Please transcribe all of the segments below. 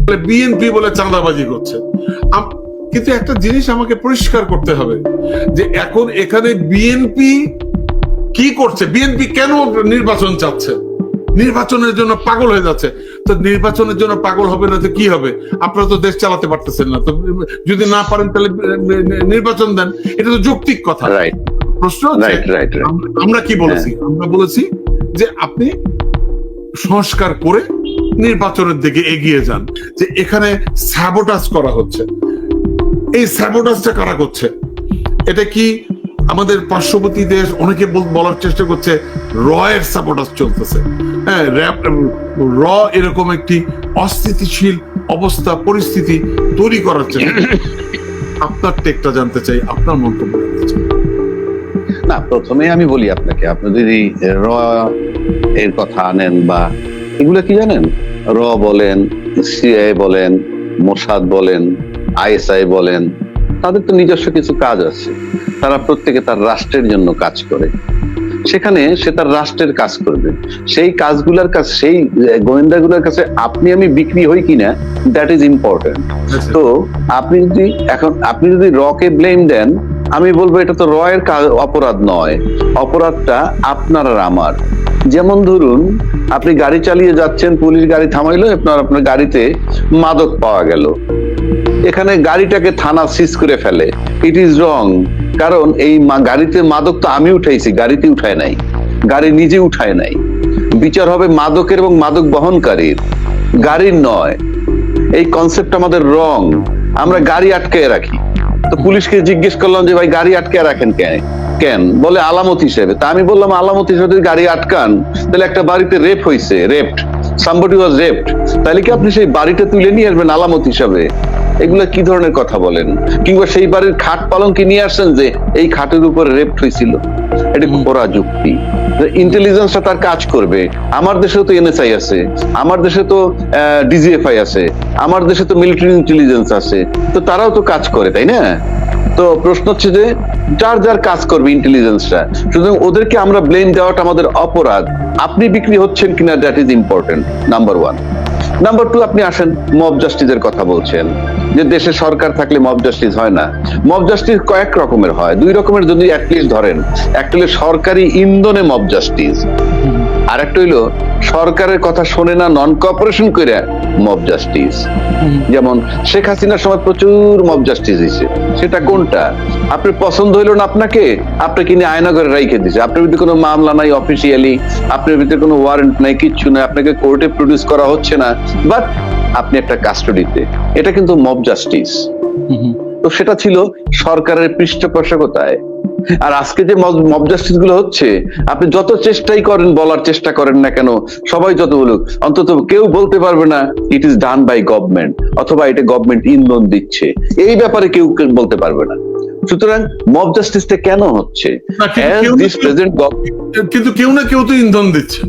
BNP বলে চাঁদাবাজি করছে। কিন্তু একটা জিনিস আমাকে পরিষ্কার করতে হবে যে এখন এখানে বিএনপি কি করছে, বিএনপি কেন নির্বাচন চাচ্ছে, নির্বাচনের জন্য পাগল হয়ে যাচ্ছে। তো নির্বাচনের জন্য পাগল হবে না তো কি হবে? আপনারা তো দেশ চালাতে পারতেছেন না, তো যদি না পারেন তাহলে নির্বাচন দেন, এটা তো যৌক্তিক কথা। প্রশ্ন হচ্ছে আমরা কি বলেছি? আমরা বলেছি যে আপনি সংস্কার করে নির্বাচনের দিকে এগিয়ে যান। যে এখানে স্যাবোটাজ করা হচ্ছে, এই স্যাবোটাজটা কারা করছে? এটা কি আমাদের পার্শ্ববর্তী দেশ? অনেকে বলার চেষ্টা করছে র এর স্যাবোটাজ চলতেছে। হ্যাঁ, র এরকম একটি অস্থিতিশীল অবস্থা পরিস্থিতি তৈরি করার চেষ্টা। আপনার টেকটা জানতে চাই, আপনার মন্তব্য জানতে চাই। না, প্রথমে আমি বলি আপনাকে, আপনি যদি র এর কথা আনেন বা এগুলো কি জানেন, র বলেন, সিআইএ বলেন, মোসাদ বলেন, আইএসআই বলেন, তাদের তো নিজস্ব কিছু কাজ আছে। তারা প্রত্যেকে তার রাষ্ট্রের জন্য কাজ করে, সেখানে সে তার রাষ্ট্রের কাজ করবে। সেই কাজগুলোর কাছে, সেই গোয়েন্দাগুলোর কাছে আপনি আমি বিক্রি হই কিনা, দ্যাট ইজ ইম্পর্টেন্ট। তো আপনি যদি র কে ব্লেম দেন, আমি বলবো এটা তো র এর অপরাধ নয়, অপরাধটা আপনার আর আমার। যেমন ধরুন, আপনি গাড়ি চালিয়ে যাচ্ছেন, পুলিশ গাড়ি থামাইলো, আপনার গাড়িতে মাদক পাওয়া গেল, এখানে গাড়িটাকে থানা সিজ করে ফেলে। ইট ইজ রং, কারণ এই গাড়িতে মাদক তো আমি উঠাইছি, গাড়িতে উঠায় নাই, গাড়ি নিজে উঠায় নাই। বিচার হবে মাদকের এবং মাদক বহনকারীর, গাড়ির নয়। এই কনসেপ্ট আমাদের রং। আমরা গাড়ি আটকে রাখি, তো পুলিশকে জিজ্ঞেস করলাম যে ভাই গাড়ি আটকে রাখেন কেন? বলে আলামত হিসেবে। তা আমি বললাম আলামত হিসেবে যদি গাড়ি আটকান, তাহলে একটা বাড়িতে রেপ হয়েছে, somebody was raped, তাহলে কি আপনি সেই বাড়িটা তুলে নিয়ে আসবেন আলামত হিসাবে? এগুলা কি ধরনের কথা বলেন? কিংবা সেই বাড়ির খাট পালঙ্কে নিয়ে আসছেন যে এই খাটের উপরে রেপ হয়েছিল? এটা করা যুক্তি। ইন্টেলিজেন্সটা তার কাজ করবে। আমার দেশে তো এনএসআই আছে, আমার দেশে তো ডিজিএফআই আছে, আমার দেশে তো মিলিটারি ইন্টেলিজেন্স আছে, তো তারাও তো কাজ করে, তাই না? তো প্রশ্ন হচ্ছে যে যার যার কাজ করবে ইন্টেলিজেন্সটা, সুতরাং ওদেরকে আমরা ব্লেম দেওয়াটা আমাদের অপরাধ। আপনি বিক্রি হচ্ছেন কিনা, that is important, number one. Number two, আপনি আসেন মব জাস্টিসের কথা বলছেন যে দেশে সরকার থাকলে মব জাস্টিস হয় না। মব জাস্টিস কয়েক রকমের হয়, দুই রকমের যদি অ্যাটলিস্ট ধরেন। একটা হলো সরকারি ইন্ধনে মব জাস্টিস, আর একটা হইলো সরকারের কথা শোনে না, নন কোঅপারেশন করে মব জাস্টিস। যেমন শেখ হাসিনার সময় প্রচুর মব জাস্টিস হয়েছে। সেটা কোনটা? আপনার পছন্দ হইলো না, আপনাকে নিয়ে আয়নাঘরে রাইখে দিছে, আপনার ভিতরে কোনো মামলা নাই অফিসিয়ালি, আপনার ভিতরে কোনো ওয়ারেন্ট নাই, কিচ্ছু নাই, আপনাকে কোর্টে প্রডিউস করা হচ্ছে না, বাট আপনি একটা কাস্টডিতে। এটা কিন্তু মব জাস্টিস। তো সেটা ছিল সরকারের পৃষ্ঠপোষকতায়। আর আজকে যে মব জাস্টিস গুলো হচ্ছে, আপনি যত চেষ্টাই করেন, বলার চেষ্টা করেন না কেন, সবাই যত বলুক, অন্তত কেউ বলতে পারবে না it is done by government, অথবা এটা গভর্নমেন্ট ইন্ধন দিচ্ছে। এই ব্যাপারে কেউ বলতে পারবে না। সুতরাং মব জাস্টিসটা কেন হচ্ছে? কিন্তু কেউ না কেউ তো ইন্ধন দিচ্ছে।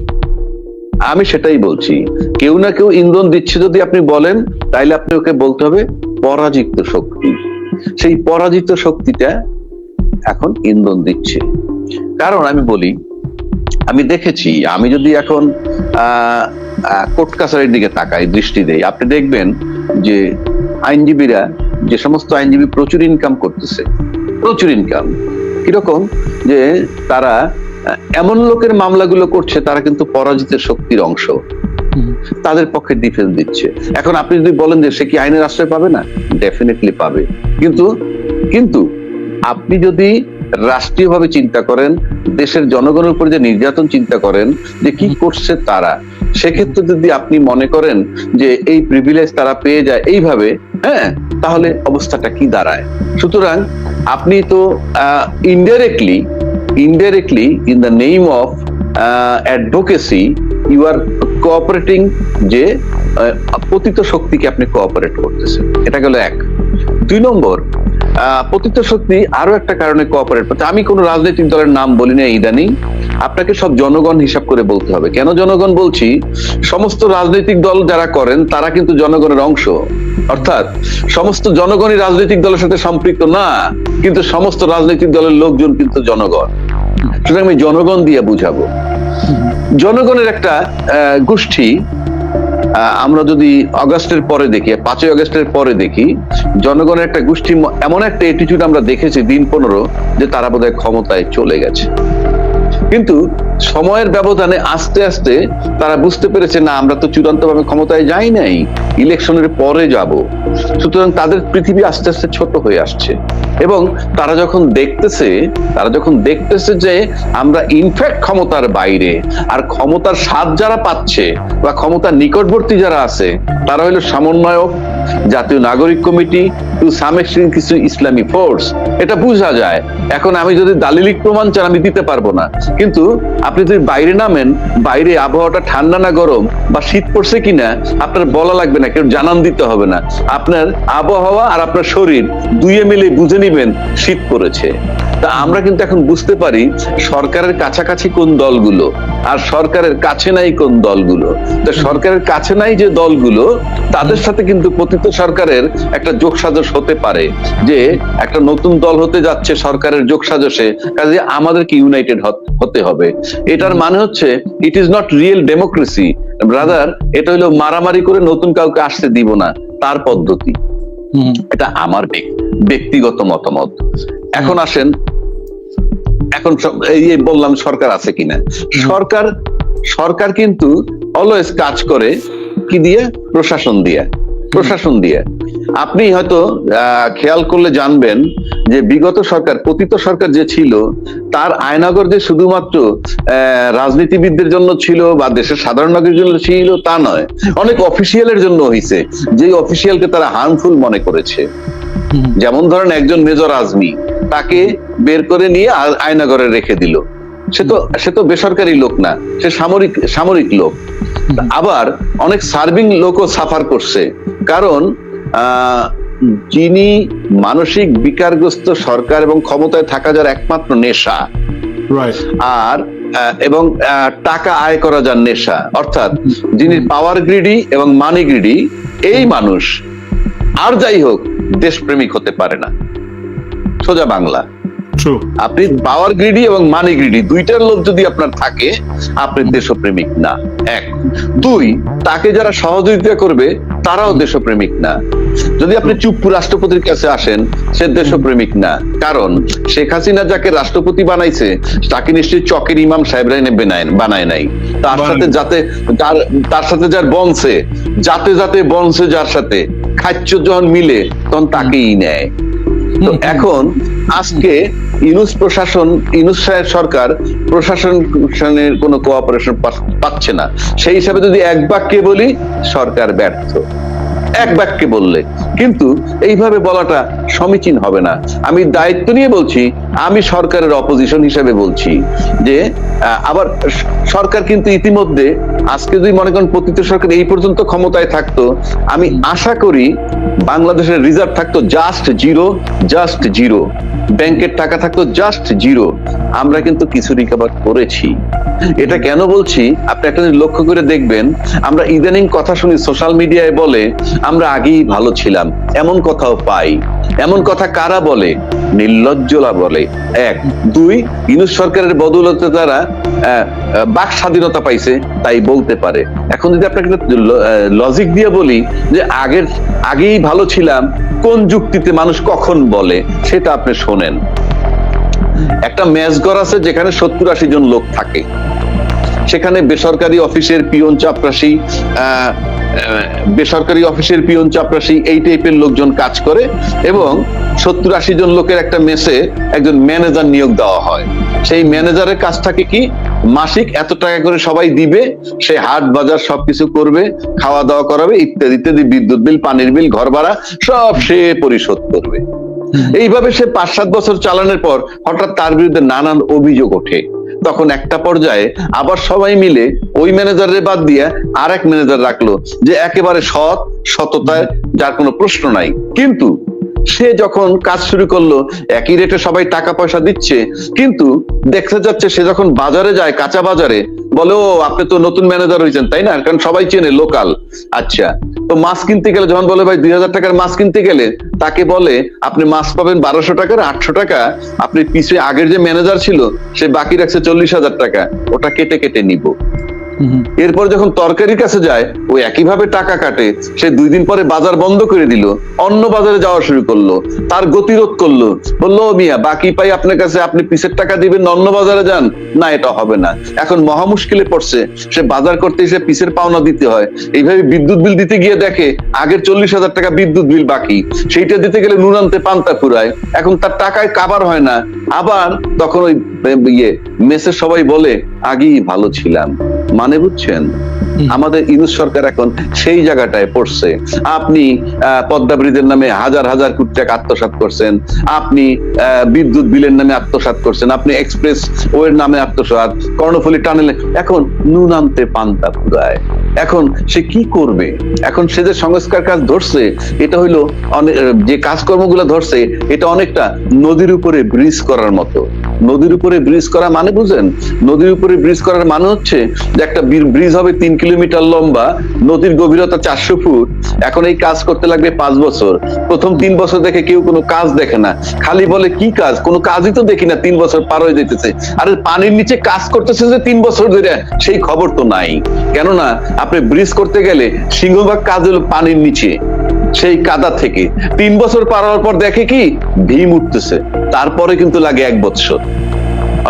আমি সেটাই বলছি, কেউ না কেউ ইন্ধন দিচ্ছে যদি আপনি বলেন, তাইলে আপনি ওকে বলতে হবে পরাজিত শক্তি। সেই পরাজিত শক্তিটা এখন ইন্ধন দিচ্ছে। কারণ আমি বলি, আমি দেখেছি, আমি যদি এখন কোর্ট কাছারির দিকে তাকাই, দৃষ্টি দেই, আপনি দেখবেন যে আইনজীবীরা, যে সমস্ত আইনজীবী প্রচুর ইনকাম করতেছে, প্রচুর ইনকাম, কিরকম যে তারা এমন লোকের মামলাগুলো করছে তারা কিন্তু পরাজিত শক্তির অংশ, তাদের পক্ষে ডিফেন্স দিচ্ছে। এখন আপনি যদি বলেন যে সে কি আইনের আশ্রয় পাবে না, ডেফিনেটলি পাবে। কিন্তু আপনি যদি রাষ্ট্রীয়ভাবে চিন্তা করেন, দেশের জনগণের উপর যে নির্যাতন চিন্তা করেন যে কি করছে তারা, সেক্ষেত্রে যদি আপনি মনে করেন যে এই প্রিভিলেজ তারা পেয়ে যায় এইভাবে, হ্যাঁ, তাহলে অবস্থাটা কি দাঁড়ায়? সুতরাং আপনি তো indirectly in the name of advocacy you are cooperating, যে পতিত শক্তিকে আপনি কোঅপারেট করতেছেন। এটা গেল এক। দুই নম্বর, পতিত শক্তি আরো একটা কারণে কোঅপারেট করতে, আমি কোন রাজনৈতিক দলের নাম বলি না ইদানিং, আপনাকে সব জনগণ হিসাব করে বলতে হবে। কেন জনগণ বলছি? সমস্ত রাজনৈতিক দল যারা করেন তারা কিন্তু জনগণের অংশ, অর্থাৎ সমস্ত জনগণই রাজনৈতিক দলের সাথে সম্পৃক্ত না, কিন্তু সমস্ত রাজনৈতিক দলের লোকজন কিন্তু জনগণ। সুতরাং আমি জনগণ দিয়ে বুঝাবো। জনগণের একটা গোষ্ঠী আমরা যদি অগাস্টের পরে দেখি, 5ই আগস্টের পরে দেখি, জনগণের একটা গোষ্ঠী এমন একটা অ্যাটিটিউড আমরা দেখেছি দিন 15 যে তারা বোধহয় ক্ষমতায় চলে গেছে। কিন্তু সময়ের ব্যবধানে আস্তে আস্তে তারা বুঝতে পেরেছে না, আমরা তো চূড়ান্তভাবে ক্ষমতায় যাই নাই, ইলেকশনের পরে যাব। সুতরাং তাদের পৃথিবী আস্তে আস্তে ছোট হয়ে আসছে এবং তারা যখন দেখতেছে যে আমরা ইনফ্যাক্ট ক্ষমতার বাইরে, আর ক্ষমতার স্বাদ যারা পাচ্ছে বা ক্ষমতার নিকটবর্তী যারা আছে তারা হলো সমন্বয়ক, জাতীয় নাগরিক কমিটি, টু সাম এক্সটেন্ট কিছু ইসলামী ফোর্স, এটা বোঝা যায়। এখন আমি যদি দালিলিক প্রমাণ চান আমি দিতে পারবো না, কিন্তু আপনি যদি বাইরে নামেন, বাইরে আবহাওয়াটা ঠান্ডা না গরম বা শীত পড়ছে কিনা আপনার বলা লাগবে না, কেউ জানান দিতে হবে না। আপনার আবহাওয়া আর আপনার শরীর দুইয়ে মিলে বুঝে নিবেন শীত পড়েছে। তা আমরা কিন্তু এখন বুঝতে পারি সরকারের কাছাকাছি কোন দলগুলো আর সরকারের কাছে নাই কোন দলগুলো। তো সরকারের কাছে নাই যে দলগুলো, তাদের সাথে কিন্তু পতিত সরকারের একটা যোগসাজশ হতে পারে, যে একটা নতুন দল হতে যাচ্ছে সরকারের যোগসাজশে, কাজে আমাদেরকে ইউনাইটেড হতে হবে। এটার মানে হচ্ছে it is not real democracy brother, এটা হলো মারামারি করে নতুন কাউকে আসতে দিব না তার পদ্ধতি। এটা আমার ব্যক্তিগত মতামত। এখন আসেন, এখন এই বললাম সরকার আছে কিনা, সরকার কিন্তু অলওয়েজ কাজ করে কি দিয়ে? প্রশাসন দিয়ে। আপনি হয়তো খেয়াল করলে জানবেন যে বিগত সরকার, পতিত সরকার যে ছিল, তার আয়নাগর যে শুধুমাত্র রাজনীতিবিদদের জন্য ছিল বা দেশের সাধারণ নাগরিকের জন্য ছিল তা নয়, অনেক অফিসিয়ালের জন্য হয়েছে, যে অফিসিয়ালকে তারা হার্মফুল মনে করেছে। যেমন ধরেন একজন মেজর আজমি, তাকে বের করে নিয়ে আয়নাগরে রেখে দিল। সে তো বেসরকারি লোক না, সে সামরিক লোক। আবার অনেক সার্ভিং লোকও সাফার করছে, কারণ যিনি মানসিক বিকারগ্রস্ত সরকার এবং ক্ষমতায় থাকা যার একমাত্র নেশা, আর এবং টাকা আয় করা যার নেশা, অর্থাৎ যিনি পাওয়ার গ্রিডি এবং মানি গ্রিডি, এই মানুষ আর যাই হোক দেশপ্রেমিক হতে পারে না। সোজা বাংলা, আপনি পাওয়ার গ্রিডি এবং মানি গ্রিডি দুইটার লোক যদি আপনার থাকে, আপনি দেশপ্রেমিক না। এক। দুই, তাকে যারা সহযোগিতা করবে তারাও দেশপ্রেমিক না। যদি আপনি চুপ্পু রাষ্ট্রপতির কাছে আসেন, সে দেশপ্রেমিক না, কারণ শেখ হাসিনা যাকে রাষ্ট্রপতি বানাইছে তাকে নিশ্চয়ই চকের ইমাম সাহেবরা এনে বানায় নাই। তার সাথে যার বনছে, যাতে বনছে, যার সাথে খাচ্য যখন মিলে তখন তাকেই নেয়। তো এখন আজকে ইউনূস সরকার প্রশাসনের কোনো কোঅপারেশন পাচ্ছে না। সেই হিসাবে যদি এক বাক্যে বলি, সরকার ব্যর্থ, এক বাক্যে বললে। কিন্তু এইভাবে বলাটা সমীচীন হবে না। আমি দায়িত্ব নিয়ে বলছি, আমি সরকারের অপোজিশন হিসেবে বলছি যে আবার সরকার কিন্তু ইতিমধ্যে, আজকে যদি মনে করেন পতিত সরকার এই পর্যন্ত ক্ষমতায় থাকতো, আমি আশা করি বাংলাদেশের রিজার্ভ থাকতো জাস্ট জিরো, ব্যাংকের টাকা থাকতো জাস্ট জিরো। আমরা কিন্তু কিছু রিকভার করেছি। এটা কেন বলছি আপনি একটা লক্ষ্য করে দেখবেন, আমরা ইদানিং কথা শুনি সোশ্যাল মিডিয়ায় বলে আমরা আগেই ভালো ছিলাম, এমন কথাও পাই। এমন কথা কারা বলে? নির্লজ্জলা বলে। এক। দুই, ইউনূস সরকারের বদৌলতে তারা বাক স্বাধীনতা পাইছে তাই বলতে পারে। এখন যদি আপনাকে লজিক দিয়ে বলি যে আগেই ভালো ছিলাম কোন যুক্তিতে মানুষ কখন বলে, সেটা আপনি শোনেন। একটা মেসঘর আছে যেখানে 70-80 জন লোক থাকে, সেখানে বেসরকারি অফিসের পিয়ন চাপরাশি এই টাইপের লোকজন কাজ করে, এবং 70-80 জন লোকের একটা মেসে একজন ম্যানেজার নিয়োগ দেওয়া হয়। সেই ম্যানেজারের কাজ থাকে কি, মাসিক এত টাকা করে সবাই দিবে, সে হাট বাজার সবকিছু করবে, খাওয়া দাওয়া করাবে, ইত্যাদি ইত্যাদি, বিদ্যুৎ বিল, পানির বিল, ঘর ভাড়া সব সে পরিশোধ করবে। এইভাবে সে 5-7 বছর চালানোর পর হঠাৎ তার বিরুদ্ধে নানান অভিযোগ ওঠে। তখন একটা পর্যায়ে আবার সবাই মিলে ওই ম্যানেজারের বাদ দিয়ে আর এক ম্যানেজার রাখলো, যে একেবারে সততায় যার কোনো প্রশ্ন নাই। কিন্তু সে যখন কাজ শুরু করলো, একই রেটে সবাই টাকা পয়সা দিচ্ছে, কিন্তু দেখা যাচ্ছে সে যখন বাজারে যায়, কাঁচা বাজারে, বলে ও আপনি তো নতুন ম্যানেজার হয়েছেন তাই না, কারণ সবাই চেনে, লোকাল। আচ্ছা, তো মাছ কিনতে গেলে যখন বলে ভাই 2000 টাকার মাছ কিনতে গেলে, তাকে বলে আপনি মাছ পাবেন 1200 টাকার, 800 টাকা আপনি পিছিয়ে আগের যে ম্যানেজার ছিল সে বাকি রাখছে 40,000 টাকা, ওটা কেটে নিব। এরপর যখন তরকারির কাছে যায় ওই একইভাবে টাকা কাটে। সে 2 দিন পরে বাজার বন্ধ করে দিল, অন্য বাজারে যাওয়া শুরু করলো, তার গতিরোধ করলো, বললো "ও মিয়া, বাকি পাই আপনার কাছে, আপনি পিসের টাকা দিবেন, অন্য বাজারে যান"। না, এটা হবে না। এখন মহা মুশকিলে পড়ছে, সে বাজার করতে এসে পিসের পাওনা দিতে হয়। এইভাবে বিদ্যুৎ বিল দিতে গিয়ে দেখে আগের 40,000 টাকা বিদ্যুৎ বিল বাকি, সেইটা দিতে গেলে নুন আনতে পান্তা ফুরায়। এখন তার টাকায় কাবার হয় না। আবার তখন ওই মেসের সবাই বলে আগেই ভালো ছিলাম। মানে বুঝছেন, আমাদের ইউনূস সরকার এখন সেই জায়গাটায় পড়ছে। আপনি পদ্মা ব্রিজের নামে হাজার হাজার কোটি টাকা আত্মসাৎ করছেন, আপনি বিদ্যুৎ বিলের নামে আত্মসাৎ করছেন, আপনি এক্সপ্রেস ওয়ের নামে আত্মসাৎ, কর্ণফুলী টানেলে, এখন নুন আনতে পান্তা ফুরায়। এখন সে কি করবে? এখন সে যে সংস্কার কাজ ধরছে, এটা হইলো যে কাজকর্মগুলো ধরছে, এটা অনেকটা নদীর উপরে ব্রিজ করার মতো। নদীর উপরে ব্রিজ করা মানে বুঝেন? নদীর উপরে ব্রিজ করার মানে হচ্ছে যে একটা ব্রিজ হবে 3 কিলোমিটার লম্বা, নদীর গভীরতা 400 ফুট। এখন এই কাজ করতে লাগবে 5 বছর। প্রথম 3 বছর দেখে কেউ কোনো কাজ দেখে না, খালি বলে কি কাজ, কোনো কাজই তো দেখি না, 3 বছর পার হয়ে যেতেছে। আরে পানির নিচে কাজ করতেছে যে 3 বছর ধরে, সেই খবর তো নাই। কেননা আপনি ব্রিজ করতে গেলে সিংহভাগ কাজ হলো পানির নিচে, সেই কাদা থেকে। 3 বছর পার হওয়ার পর দেখে কি ভীম উঠতেছে, তারপরে কিন্তু লাগে 1 বছর।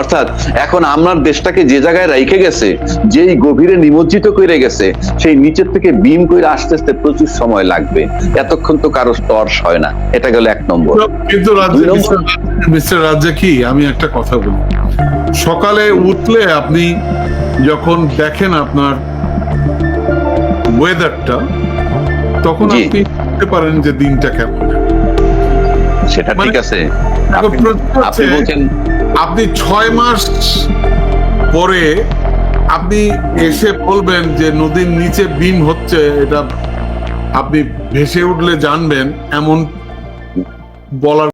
অর্থাৎ এখন আমার দেশটাকে যে জায়গায় রেখে গেছে, যেই গভীরে নিমজ্জিত করে গেছে, সেই নিচের থেকে বিম করে আসতে আসতে প্রচুর সময় লাগবে। এতক্ষণ তো কারো টর্চ হয় না। এটা গেল 1 নম্বর। কিন্তু মিস্টার রাজ্জাকি, আমি একটা কথা বলি। সকালে উঠলে আপনি যখন দেখেন আপনার ওয়েদারটা, তখন আপনি বুঝতে পারেন যে দিনটা কেমন। সেটা ঠিক আছে। আপনি বলছেন আপনি 6 মাস পরে আপনি এসে বলবেন যে নদীর নিচে বিম হচ্ছে, এটা আপনি ভেসে উঠলে জানবেন, এমন বলার